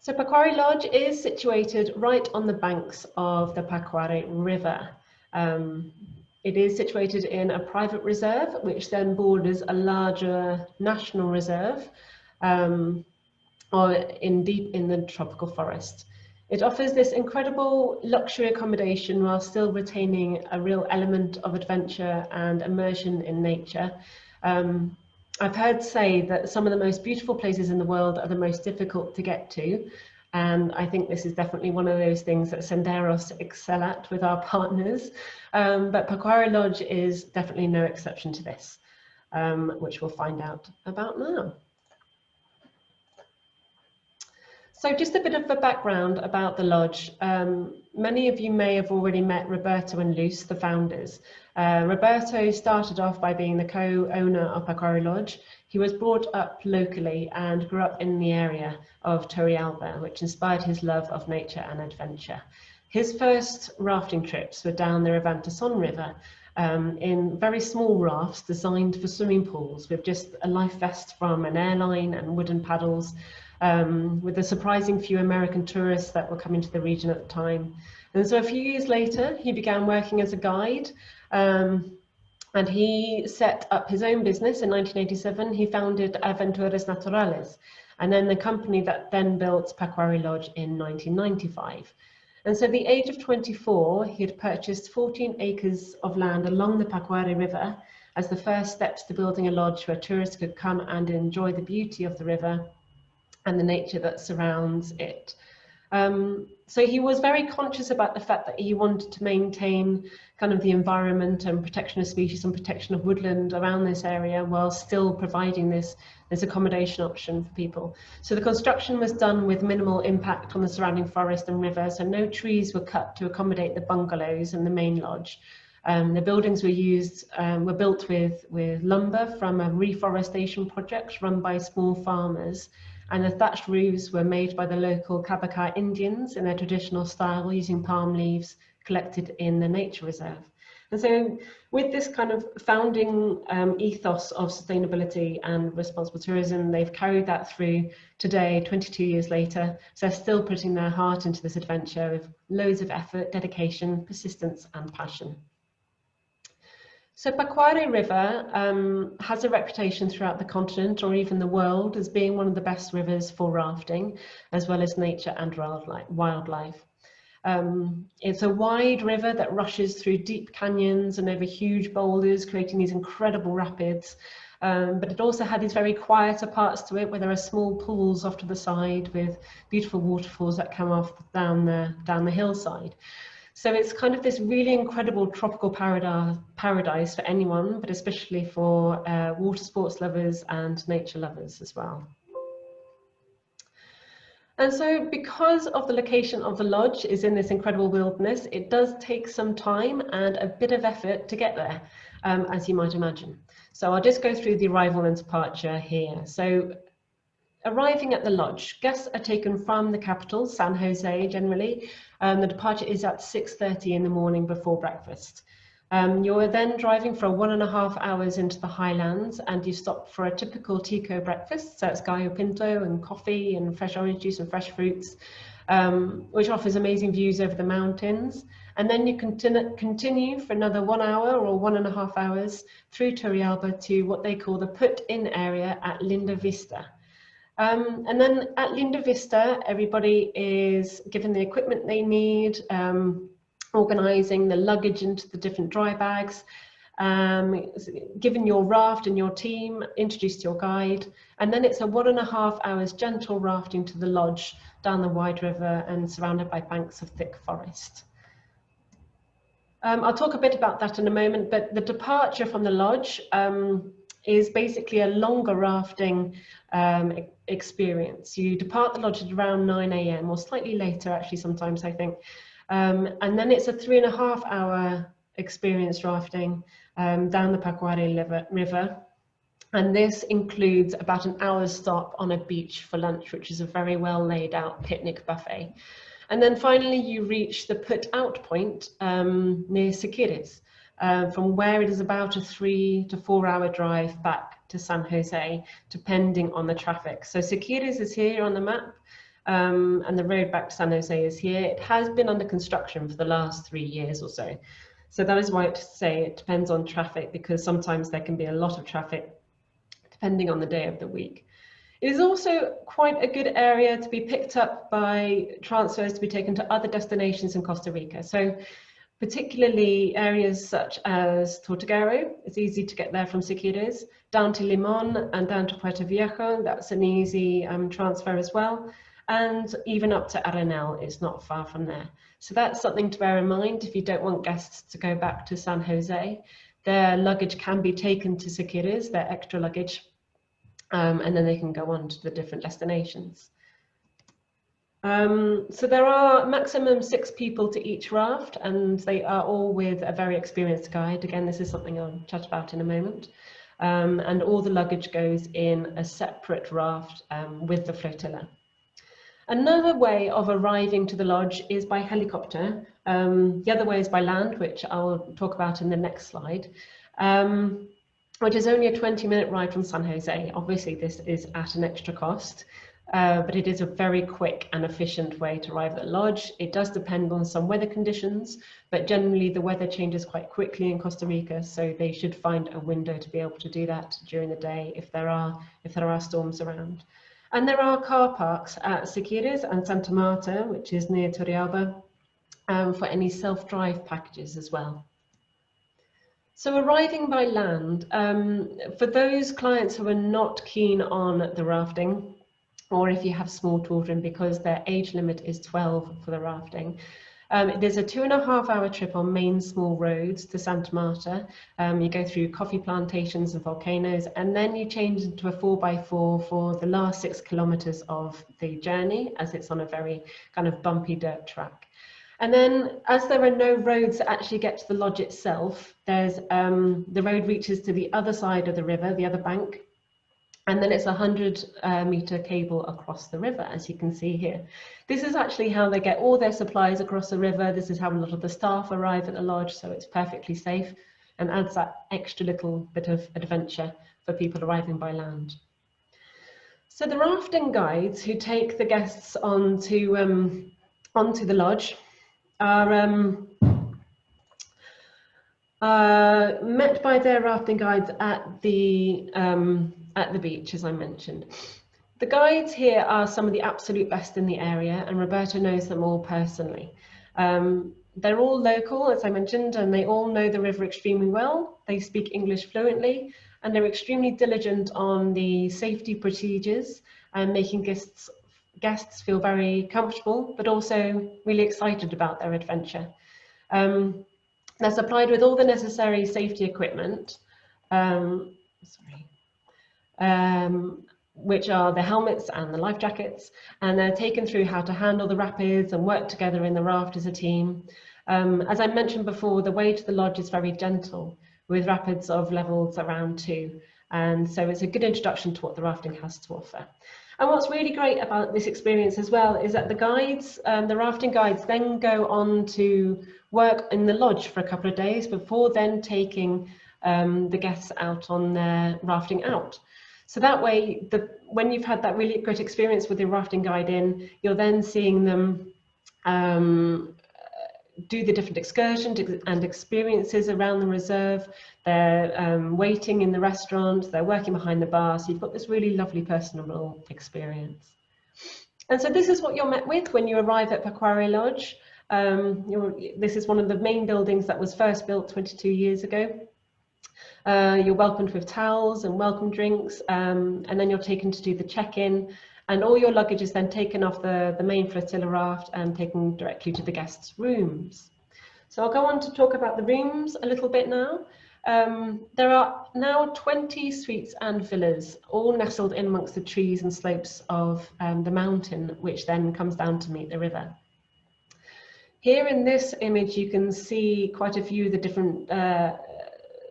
So Paquari Lodge is situated right on the banks of the Pacuare River. It is situated in a private reserve, which then borders a larger national reserve, or deep in the tropical forest. It offers this incredible luxury accommodation while still retaining a real element of adventure and immersion in nature. I've heard say that some of the most beautiful places in the world are the most difficult to get to. And I think this is definitely one of those things that Senderos excel at with our partners. But Paquari Lodge is definitely no exception to this, which we'll find out about now. So just a bit of a background about the lodge. Many of you may have already met Roberto and Luce, the founders. Roberto started off by being the co-owner of Paquari Lodge. He was brought up locally and grew up in the area of Torrealba, which inspired his love of nature and adventure. His first rafting trips were down the Revantason River in very small rafts designed for swimming pools with just a life vest from an airline and wooden paddles. With a surprising few American tourists that were coming to the region at the time. And so a few years later, he began working as a guide, and he set up his own business in 1987. He founded Aventuras Naturales, and then the company that then built Paquari Lodge in 1995. And so at the age of 24, he had purchased 14 acres of land along the Pacuare River as the first steps to building a lodge where tourists could come and enjoy the beauty of the river and the nature that surrounds it. So he was very conscious about the fact that he wanted to maintain kind of the environment and protection of species and protection of woodland around this area while still providing this accommodation option for people. So the construction was done with minimal impact on the surrounding forest and river, so no trees were cut to accommodate the bungalows and the main lodge. The buildings were built with lumber from a reforestation project run by small farmers, and the thatched roofs were made by the local Cabacá Indians in their traditional style using palm leaves collected in the nature reserve. And so with this kind of founding ethos of sustainability and responsible tourism, they've carried that through today, 22 years later. So they're still putting their heart into this adventure with loads of effort, dedication, persistence and passion. So Pacuare River has a reputation throughout the continent or even the world as being one of the best rivers for rafting, as well as nature and wildlife. It's a wide river that rushes through deep canyons and over huge boulders, creating these incredible rapids. But it also had these very quieter parts to it where there are small pools off to the side with beautiful waterfalls that come off down the hillside. So it's kind of this really incredible tropical paradise for anyone, but especially for water sports lovers and nature lovers as well. And so because of the location of the lodge is in this incredible wilderness, it does take some time and a bit of effort to get there, as you might imagine. So I'll just go through the arrival and departure here. So arriving at the lodge, guests are taken from the capital, San Jose generally. The departure is at 6:30 in the morning before breakfast. You're then driving for 1.5 hours into the highlands, and you stop for a typical Tico breakfast. So it's gallo pinto and coffee and fresh orange juice and fresh fruits, which offers amazing views over the mountains. And then you continue for another 1 hour or 1.5 hours through Torrealba to what they call the put-in area at Linda Vista. And then at Linda Vista, everybody is given the equipment they need, organising the luggage into the different dry bags, given your raft and your team, introduced your guide, and then it's a 1.5 hours gentle rafting to the lodge down the wide river and surrounded by banks of thick forest. I'll talk a bit about that in a moment, but the departure from the lodge is basically a longer rafting experience. You depart the lodge at around 9 AM or slightly later actually sometimes I think, and then it's a 3.5 hour experience rafting down the Pacuare River, and this includes about an hour's stop on a beach for lunch, which is a very well laid out picnic buffet. And then finally you reach the put out point near Siquires, from where it is about a 3 to 4 hour drive back to San Jose, depending on the traffic. So Siquires is here on the map. and the road back to San Jose is here. It has been under construction for the last 3 years or so. So that is why I say it depends on traffic, because sometimes there can be a lot of traffic depending on the day of the week. It is also quite a good area to be picked up by transfers to be taken to other destinations in Costa Rica. So particularly areas such as Tortuguero, it's easy to get there from Siquirres, down to Limon and down to Puerto Viejo, that's an easy transfer as well. And even up to Arenal, it's not far from there. So that's something to bear in mind if you don't want guests to go back to San Jose. Their luggage can be taken to Siquirres, their extra luggage, and then they can go on to the different destinations. So there are maximum 6 people to each raft, and they are all with a very experienced guide. Again, this is something I'll chat about in a moment. And all the luggage goes in a separate raft with the flotilla. Another way of arriving to the lodge is by helicopter. The other way is by land, which I'll talk about in the next slide, which is only a 20-minute ride from San Jose. Obviously, this is at an extra cost, but it is a very quick and efficient way to arrive at the lodge. It does depend on some weather conditions, but generally the weather changes quite quickly in Costa Rica, so they should find a window to be able to do that during the day if there are storms around. And there are car parks at Siquirres and Santa Marta, which is near Turrialba, for any self-drive packages as well. So arriving by land, for those clients who are not keen on the rafting, or if you have small children, because their age limit is 12 for the rafting, it is a 2.5-hour trip on main small roads to Santa Marta. You go through coffee plantations and volcanoes, and then you change into a 4x4 for the last 6 kilometers of the journey, as it's on a very kind of bumpy dirt track. And then, as there are no roads that actually get to the lodge itself, there's the road reaches to the other side of the river, the other bank, and then it's a 100-meter cable across the river, as you can see here. This is actually how they get all their supplies across the river. This is how a lot of the staff arrive at the lodge, so it's perfectly safe and adds that extra little bit of adventure for people arriving by land. So the rafting guides who take the guests onto the lodge are met by their rafting guides at the beach, as I mentioned. The guides here are some of the absolute best in the area, and Roberto knows them all personally. They're all local, as I mentioned, and they all know the river extremely well. They speak English fluently, and they're extremely diligent on the safety procedures and making guests feel very comfortable, but also really excited about their adventure. They're supplied with all the necessary safety equipment, which are the helmets and the life jackets, and they're taken through how to handle the rapids and work together in the raft as a team. As I mentioned before, the way to the lodge is very gentle, with rapids of levels around 2, and so it's a good introduction to what the rafting has to offer. And what's really great about this experience as well is that the guides, the rafting guides, then go on to work in the lodge for a couple of days before then taking the guests out on their rafting out. So that way, when you've had that really great experience with your rafting guide in, you're then seeing them do the different excursions and experiences around the reserve. They're waiting in the restaurant, they're working behind the bar, so you've got this really lovely personable experience. And so this is what you're met with when you arrive at Paquari Lodge. This is one of the main buildings that was first built 22 years ago. You're welcomed with towels and welcome drinks, and then you're taken to do the check-in, and all your luggage is then taken off the main flotilla raft and taken directly to the guests' rooms. So I'll go on to talk about the rooms a little bit now. There are now 20 suites and villas, all nestled in amongst the trees and slopes of the mountain, which then comes down to meet the river. Here in this image, you can see quite a few of the different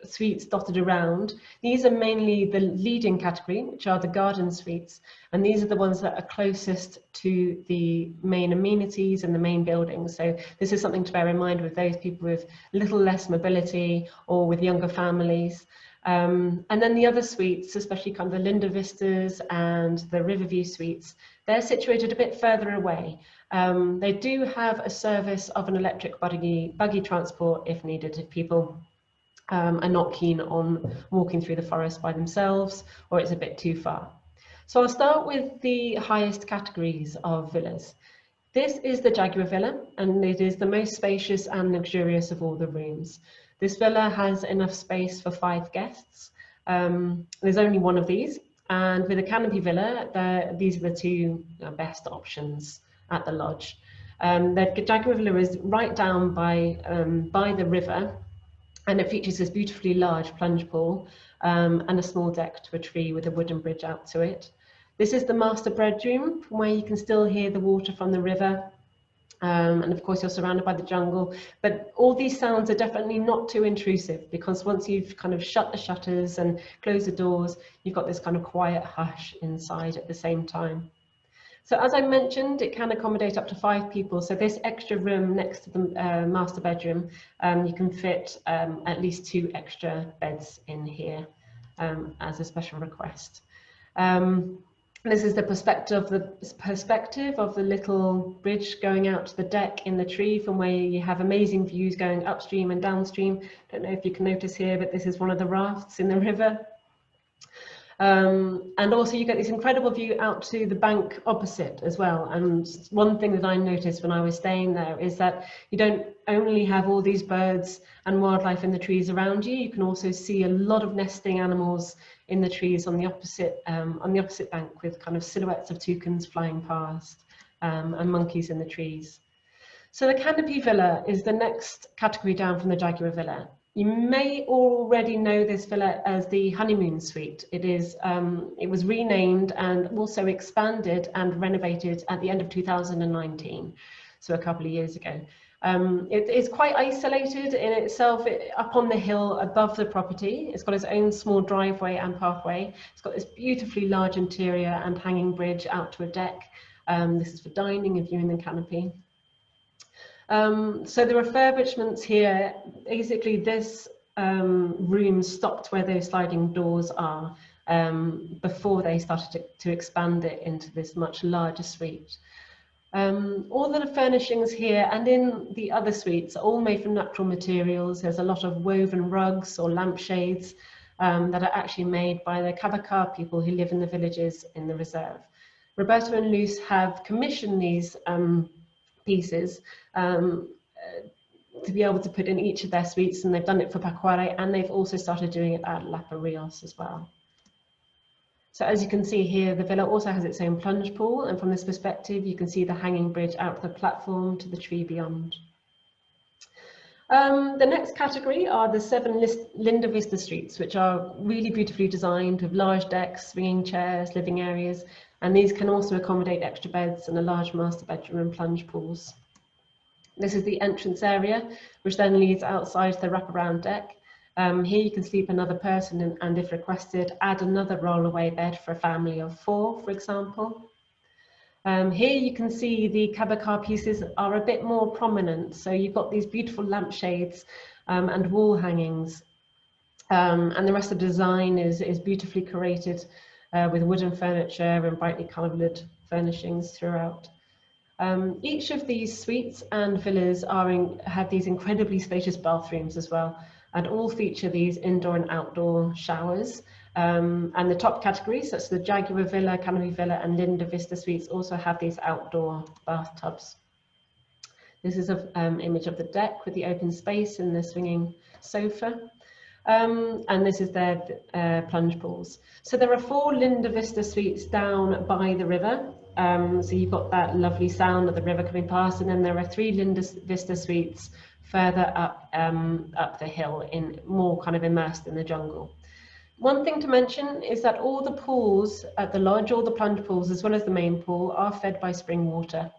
suites dotted around. These are mainly the leading category, which are the garden suites, and these are the ones that are closest to the main amenities and the main buildings. So this is something to bear in mind with those people with a little less mobility or with younger families. And then the other suites, especially kind of the Linda Vistas and the Riverview suites, They're situated a bit further away. They do have a service of an electric buggy transport if needed, if people are not keen on walking through the forest by themselves, or it's a bit too far. So I'll start with the highest categories of villas. This is the Jaguar Villa, and it is the most spacious and luxurious of all the rooms. This villa has enough space for 5 guests. There's only one of these, and with the Canopy Villa, these are the 2 best options at the lodge. The Jaguar Villa is right down by the river, and it features this beautifully large plunge pool and a small deck to a tree with a wooden bridge out to it. This is the master bedroom, from where you can still hear the water from the river. And of course you're surrounded by the jungle, but all these sounds are definitely not too intrusive, because once you've kind of shut the shutters and closed the doors, you've got this kind of quiet hush inside at the same time. So as I mentioned, it can accommodate up to 5 people. So this extra room next to the master bedroom, you can fit at least 2 extra beds in here as a special request. This is the perspective of the little bridge going out to the deck in the tree, from where you have amazing views going upstream and downstream. Don't know if you can notice here, but this is one of the rafts in the river. And also you get this incredible view out to the bank opposite as well. And one thing that I noticed when I was staying there is that you don't only have all these birds and wildlife in the trees around you, you can also see a lot of nesting animals in the trees on the opposite bank, with kind of silhouettes of toucans flying past and monkeys in the trees. So the Canopy Villa is the next category down from the Jaguar Villa. You may already know this villa as the honeymoon suite. It was renamed and also expanded and renovated at the end of 2019, so a couple of years ago. It is quite isolated in itself, up on the hill above the property. It's got its own small driveway and pathway. It's got this beautifully large interior and hanging bridge out to a deck. This is for dining and viewing the canopy. So the refurbishments here, basically this room stopped where those sliding doors are before they started to expand it into this much larger suite. All the furnishings here and in the other suites are all made from natural materials. There's a lot of woven rugs or lampshades that are actually made by the Pacuare people who live in the villages in the reserve. Roberto and Luz have commissioned these pieces to be able to put in each of their suites, and they've done it for Pacuare, and they've also started doing it at La Rios as well. So as you can see here, the villa also has its own plunge pool, and from this perspective you can see the hanging bridge out to the platform to the tree beyond. The next category are the 7 Linda Vista suites, which are really beautifully designed with large decks, swinging chairs, living areas, and these can also accommodate extra beds and a large master bedroom and plunge pools. This is the entrance area, which then leads outside the wraparound deck. Here you can sleep another person and if requested, add another rollaway bed for a family of 4, for example. Here you can see the Pacuare pieces are a bit more prominent. So you've got these beautiful lampshades and wall hangings. And the rest of the design is beautifully curated with wooden furniture and brightly coloured furnishings throughout. Each of these suites and villas have these incredibly spacious bathrooms as well, and all feature these indoor and outdoor showers. And the top categories, such as the Jaguar Villa, Canopy Villa and Linda Vista suites, also have these outdoor bathtubs. This is an image of the deck with the open space and the swinging sofa. And this is their plunge pools. So there are 4 Linda Vista suites down by the river. So you've got that lovely sound of the river coming past, and then there are 3 Linda Vista suites further up the hill, more kind of immersed in the jungle. One thing to mention is that all the pools at the lodge, all the plunge pools as well as the main pool, are fed by spring water.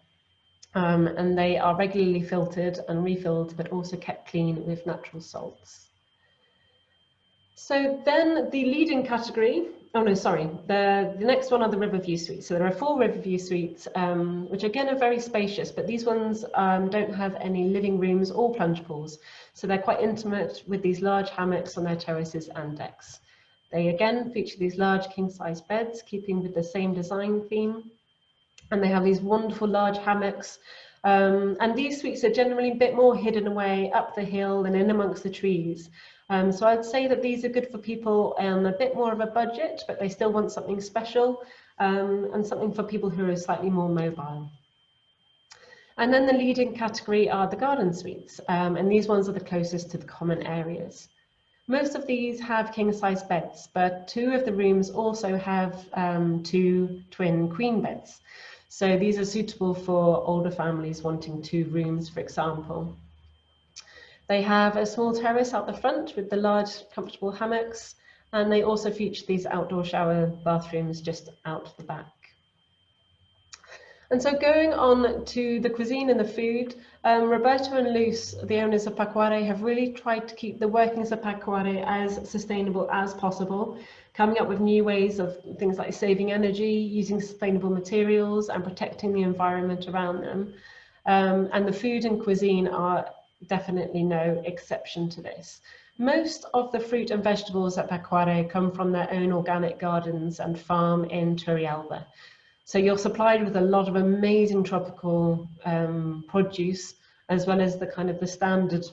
And they are regularly filtered and refilled, but also kept clean with natural salts. So then the leading category, the next one are the Riverview suites. So there are 4 Riverview suites, which again are very spacious, but these ones don't have any living rooms or plunge pools. So they're quite intimate with these large hammocks on their terraces and decks. They again feature these large king-size beds, keeping with the same design theme. and they have these wonderful large hammocks. And these suites are generally a bit more hidden away up the hill and in amongst the trees. So I'd say that these are good for people on a bit more of a budget, but they still want something special, and something for people who are slightly more mobile. And then the leading category are the garden suites, and these ones are the closest to the common areas. Most of these have king-size beds, but 2 of the rooms also have 2 twin queen beds. So these are suitable for older families wanting 2 rooms, for example. They have a small terrace out the front with the large comfortable hammocks, and they also feature these outdoor shower bathrooms just out the back. And so going on to the cuisine and the food, Roberto and Luz, the owners of Pacuare, have really tried to keep the workings of Pacuare as sustainable as possible, coming up with new ways of things like saving energy, using sustainable materials and protecting the environment around them. And the food and cuisine are definitely no exception to this. Most of the fruit and vegetables at Pacuare come from their own organic gardens and farm in Turrialba. So you're supplied with a lot of amazing tropical produce, as well as the kind of the standard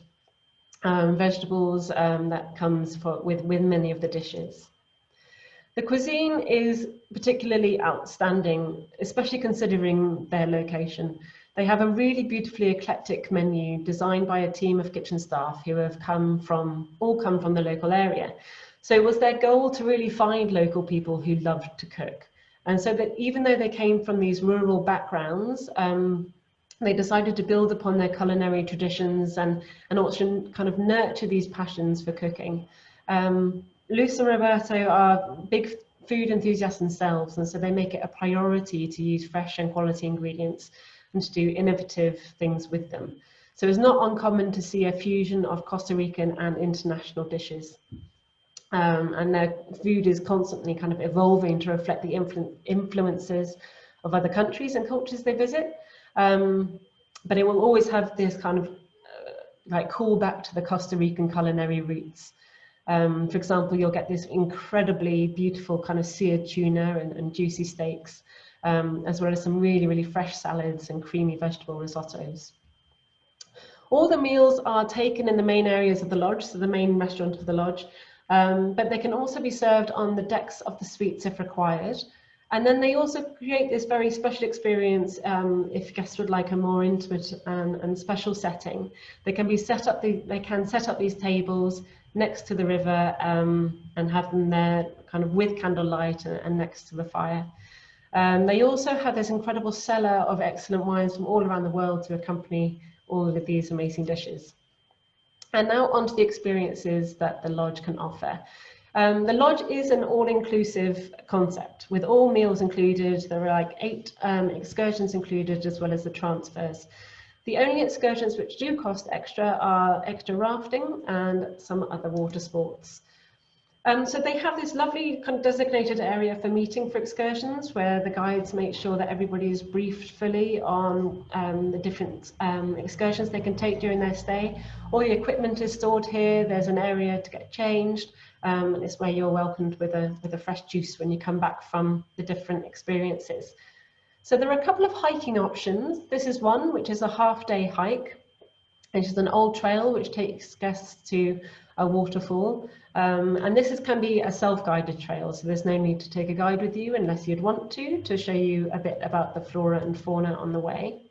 vegetables that comes with many of the dishes. The cuisine is particularly outstanding, especially considering their location. They have a really beautifully eclectic menu designed by a team of kitchen staff who have all come from the local area. So it was their goal to really find local people who loved to cook. And so that even though they came from these rural backgrounds, they decided to build upon their culinary traditions and also kind of nurture these passions for cooking. Luz and Roberto are big food enthusiasts themselves, and so they make it a priority to use fresh and quality ingredients and to do innovative things with them. So it's not uncommon to see a fusion of Costa Rican and international dishes. And their food is constantly kind of evolving to reflect the influences of other countries and cultures they visit. But it will always have this kind of like call back to the Costa Rican culinary roots. For example, you'll get this incredibly beautiful kind of seared tuna and juicy steaks, as well as some really, really fresh salads and creamy vegetable risottos. All the meals are taken in the main areas of the lodge, so the main restaurant of the lodge, but they can also be served on the decks of the suites if required. And then they also create this very special experience if guests would like a more intimate and special setting. They can set up these tables next to the river and have them there kind of with candlelight and next to the fire. They also have this incredible cellar of excellent wines from all around the world to accompany all of these amazing dishes. And now onto the experiences that the lodge can offer. The lodge is an all-inclusive concept with all meals included. There are like 8 excursions included, as well as the transfers. The only excursions which do cost extra are extra rafting and some other water sports. So they have this lovely kind of designated area for meeting for excursions, where the guides make sure that everybody is briefed fully on the different excursions they can take during their stay. All the equipment is stored here. There's an area to get changed. And it's where you're welcomed with a fresh juice when you come back from the different experiences. So there are a couple of hiking options. This is one, which is a half-day hike, which is an old trail which takes guests to a waterfall. And this can be a self-guided trail, so there's no need to take a guide with you unless you'd want to show you a bit about the flora and fauna on the way.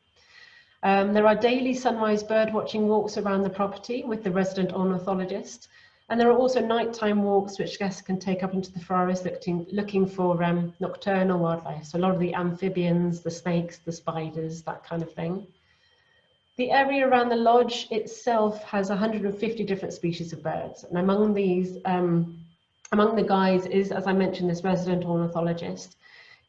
There are daily sunrise bird watching walks around the property with the resident ornithologist. And there are also nighttime walks which guests can take up into the forest looking for nocturnal wildlife. So a lot of the amphibians, the snakes, the spiders, that kind of thing. The area around the lodge itself has 150 different species of birds. And among these, among the guides is, as I mentioned, this resident ornithologist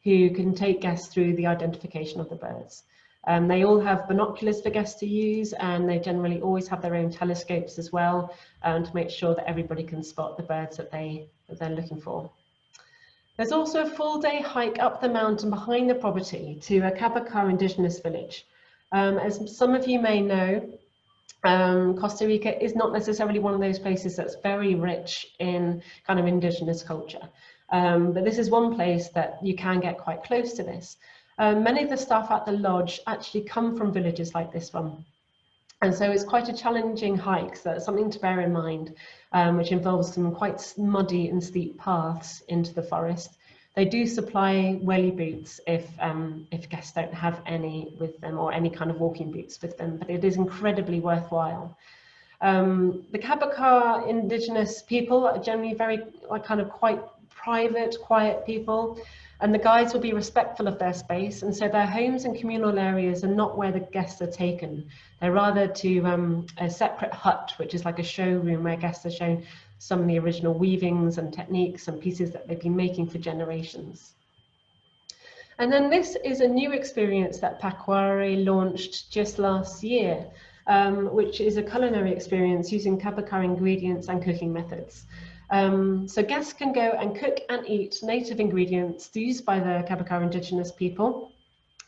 who can take guests through the identification of the birds. They all have binoculars for guests to use, and they generally always have their own telescopes as well to make sure that everybody can spot the birds that they're looking for. There's also a full-day hike up the mountain behind the property to a Capacar indigenous village. As some of you may know, Costa Rica is not necessarily one of those places that's very rich in kind of indigenous culture. But this is one place that you can get quite close to this. Many of the staff at the lodge actually come from villages like this one. And so it's quite a challenging hike, so that's something to bear in mind, which involves some quite muddy and steep paths into the forest. They do supply welly boots if guests don't have any with them, or any kind of walking boots with them, but it is incredibly worthwhile. The Pacuare indigenous people are generally very kind of quite private, quiet people, and the guides will be respectful of their space, and so their homes and communal areas are not where the guests are taken. They're rather to a separate hut, which is like a showroom where guests are shown some of the original weavings and techniques and pieces that they've been making for generations. And then this is a new experience that Pacuare launched just last year, which is a culinary experience using Pacuare ingredients and cooking methods. So guests can go and cook and eat native ingredients used by the Pacuare indigenous people.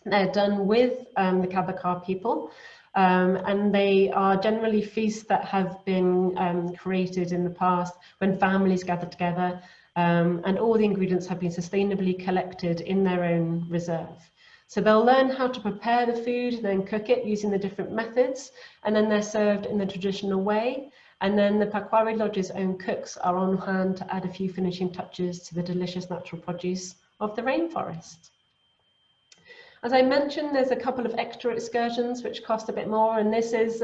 They're done with the Pacuare people, and they are generally feasts that have been created in the past when families gather together, and all the ingredients have been sustainably collected in their own reserve. So they'll learn how to prepare the food, then cook it using the different methods, and then they're served in the traditional way. And then the Paquari Lodge's own cooks are on hand to add a few finishing touches to the delicious natural produce of the rainforest. As I mentioned, there's a couple of extra excursions which cost a bit more, and this is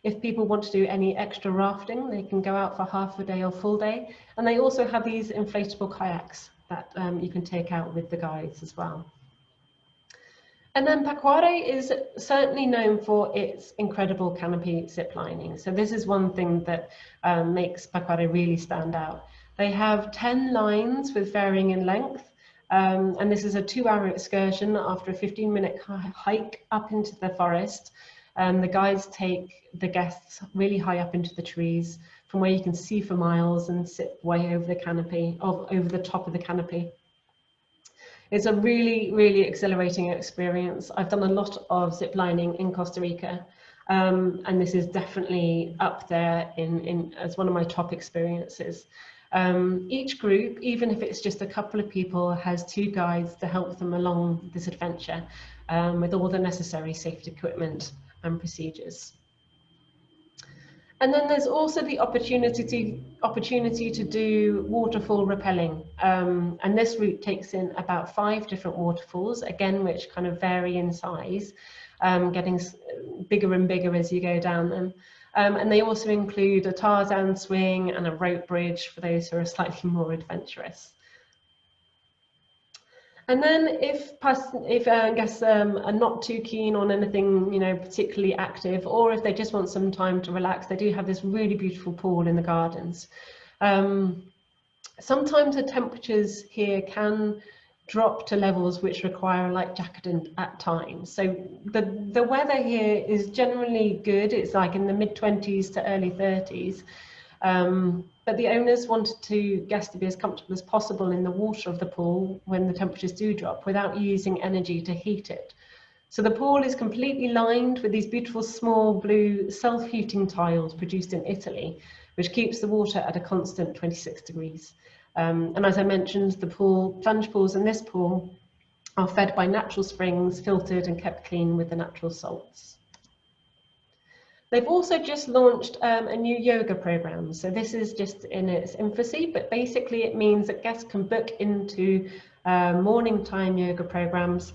if people want to do any extra rafting, they can go out for half a day or full day. And they also have these inflatable kayaks that you can take out with the guides as well. And then Pacuare is certainly known for its incredible canopy zip lining. So this is one thing that makes Pacuare really stand out. They have 10 lines with varying in length, and this is a 2-hour excursion after a 15-minute hike up into the forest. The guides take the guests really high up into the trees, from where you can see for miles and sit way over the canopy, over the top of the canopy. It's a really, really exhilarating experience. I've done a lot of zip lining in Costa Rica, and this is definitely up there as one of my top experiences. Each group, even if it's just a couple of people, has 2 guides to help them along this adventure with all the necessary safety equipment and procedures. And then there's also the opportunity to do waterfall repelling. And this route takes in about 5 different waterfalls, again, which kind of vary in size, getting bigger and bigger as you go down them. And they also include a Tarzan swing and a rope bridge for those who are slightly more adventurous. And then if guests are not too keen on anything, particularly active, or if they just want some time to relax, they do have this really beautiful pool in the gardens. Sometimes the temperatures here can drop to levels which require a light jacket at times. So the weather here is generally good. It's like in the mid-20s to early 30s. But the owners wanted guests to be as comfortable as possible in the water of the pool when the temperatures do drop, without using energy to heat it. So the pool is completely lined with these beautiful small blue self-heating tiles produced in Italy, which keeps the water at a constant 26 degrees. And as I mentioned, the plunge pools in this pool are fed by natural springs, filtered and kept clean with the natural salts. They've also just launched a new yoga program. So this is just in its infancy, but basically it means that guests can book into morning time yoga programs,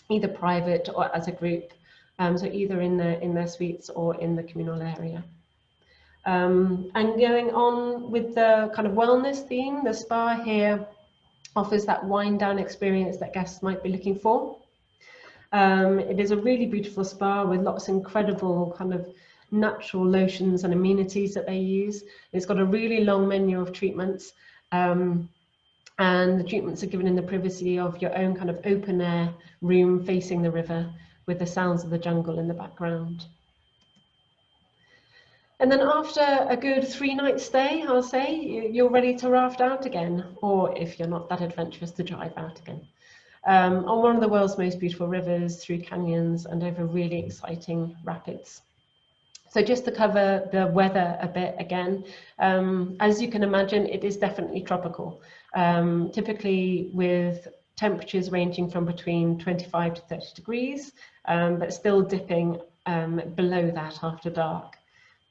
either private or as a group. So either in their suites or in the communal area. And going on with the kind of wellness theme, the spa here offers that wind down experience that guests might be looking for. It is a really beautiful spa with lots of incredible kind of natural lotions and amenities that they use. It's got a really long menu of treatments, and the treatments are given in the privacy of your own kind of open air room facing the river, with the sounds of the jungle in the background. And then after a good 3-night stay, I'll say, you're ready to raft out again, or if you're not that adventurous, to drive out again. On one of the world's most beautiful rivers, through canyons and over really exciting rapids. So just to cover the weather a bit again, as you can imagine, it is definitely tropical, typically with temperatures ranging from between 25 to 30 degrees, but still dipping below that after dark.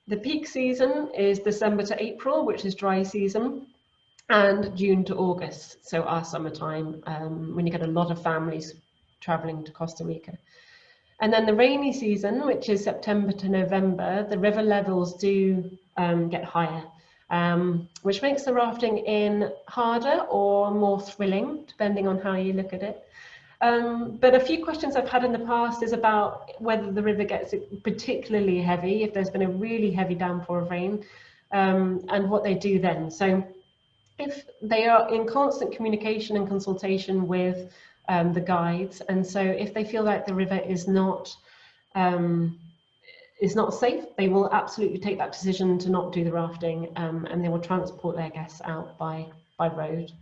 The peak season is December to April, which is dry season, and June to August, so our summertime, when you get a lot of families traveling to Costa Rica. And then the rainy season, which is September to November, the river levels do get higher, which makes the rafting in harder or more thrilling, depending on how you look at it. But a few questions I've had in the past is about whether the river gets particularly heavy, if there's been a really heavy downpour of rain, and what they do then. So if they are in constant communication and consultation with the guides, and so if they feel like the river is not safe, they will absolutely take that decision to not do the rafting, and they will transport their guests out by road.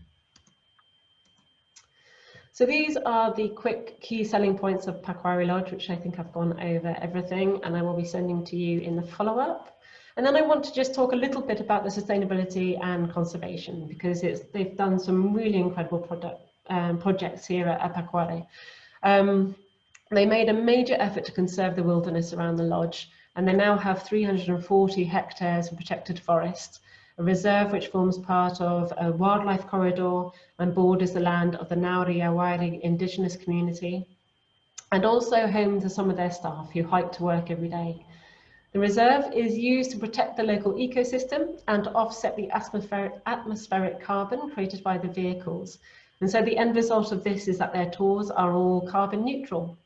So these are the quick key selling points of Paquari Lodge, which I think I've gone over everything, and I will be sending to you in the follow-up. And then I want to just talk a little bit about the sustainability and conservation, because they've done some really incredible projects here at Pacuare. They made a major effort to conserve the wilderness around the lodge, and they now have 340 hectares of protected forest, a reserve which forms part of a wildlife corridor and borders the land of the Yaguar indigenous community, and also home to some of their staff who hike to work every day. The reserve is used to protect the local ecosystem and to offset the atmospheric carbon created by the vehicles. And so the end result of this is that their tours are all carbon neutral.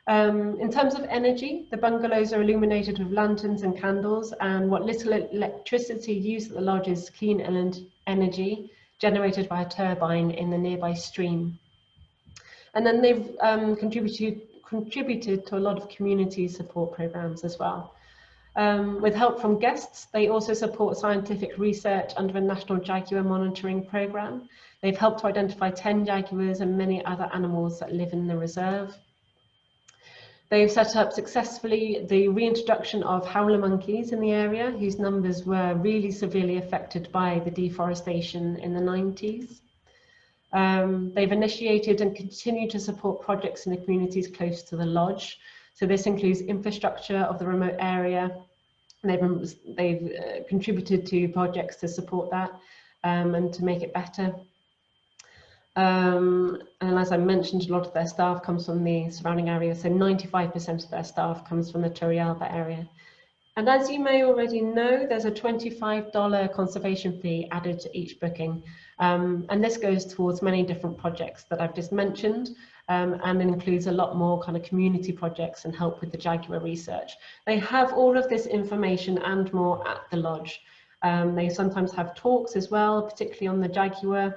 In terms of energy, the bungalows are illuminated with lanterns and candles, and what little electricity used at the lodge is clean energy generated by a turbine in the nearby stream. And then they've contributed to a lot of community support programs as well. With help from guests, they also support scientific research under a national jaguar monitoring program. They've helped to identify 10 jaguars and many other animals that live in the reserve. They've set up successfully the reintroduction of howler monkeys in the area, whose numbers were really severely affected by the deforestation in the 90s. They've initiated and continue to support projects in the communities close to the lodge. So this includes infrastructure of the remote area. They've contributed to projects to support that and to make it better. And as I mentioned, a lot of their staff comes from the surrounding area, so 95% of their staff comes from the Turrialba area. And as you may already know, there's a $25 conservation fee added to each booking. And this goes towards many different projects that I've just mentioned, and includes a lot more kind of community projects and help with the jaguar research. They have all of this information and more at the lodge. They sometimes have talks as well, particularly on the jaguar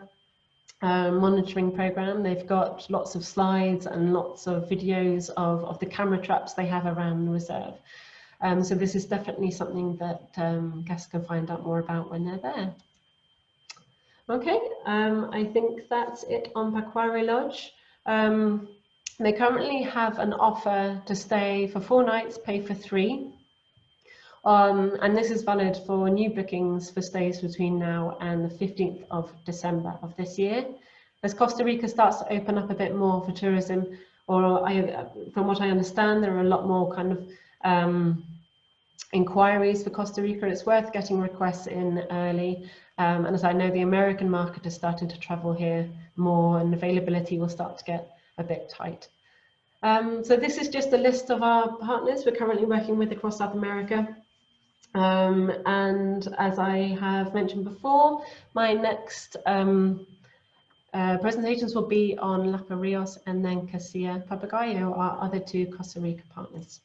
monitoring program. They've got lots of slides and lots of videos of the camera traps they have around the reserve. So this is definitely something that guests can find out more about when they're there. Okay, I think that's it on Paquari Lodge. They currently have an offer to stay for 4 nights, pay for 3. And this is valid for new bookings for stays between now and the 15th of December of this year. As Costa Rica starts to open up a bit more for tourism, from what I understand, there are a lot more kind of inquiries for Costa Rica. It's worth getting requests in early. And as I know, the American market is starting to travel here more, and availability will start to get a bit tight. So this is just a list of our partners we're currently working with across South America. And as I have mentioned before, my next presentations will be on Lapa Rios and then Casilla Papagayo, our other 2 Costa Rica partners.